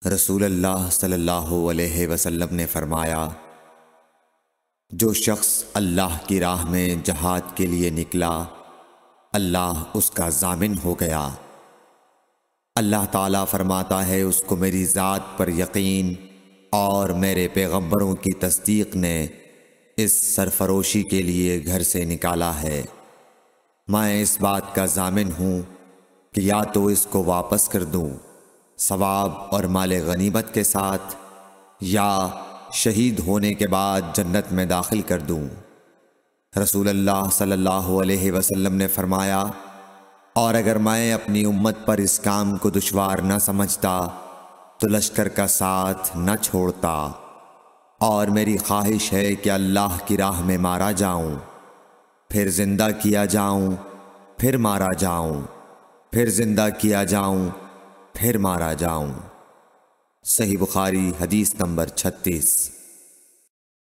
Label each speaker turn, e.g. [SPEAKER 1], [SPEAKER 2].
[SPEAKER 1] رسول اللہ صلی اللہ علیہ وسلم نے فرمایا، جو شخص اللہ کی راہ میں جہاد کے لیے نکلا، اللہ اس کا ضامن ہو گیا۔ اللہ تعالیٰ فرماتا ہے، اس کو میری ذات پر یقین اور میرے پیغمبروں کی تصدیق نے اس سرفروشی کے لیے گھر سے نکالا ہے۔ میں اس بات کا ضامن ہوں کہ یا تو اس کو واپس کر دوں ثواب اور مال غنیمت کے ساتھ، یا شہید ہونے کے بعد جنت میں داخل کر دوں۔ رسول اللہ صلی اللہ علیہ وسلم نے فرمایا، اور اگر میں اپنی امت پر اس کام کو دشوار نہ سمجھتا تو لشکر کا ساتھ نہ چھوڑتا، اور میری خواہش ہے کہ اللہ کی راہ میں مارا جاؤں، پھر زندہ کیا جاؤں، پھر مارا جاؤں، پھر زندہ کیا جاؤں، پھر مارا جاؤں۔ صحیح بخاری حدیث نمبر 36۔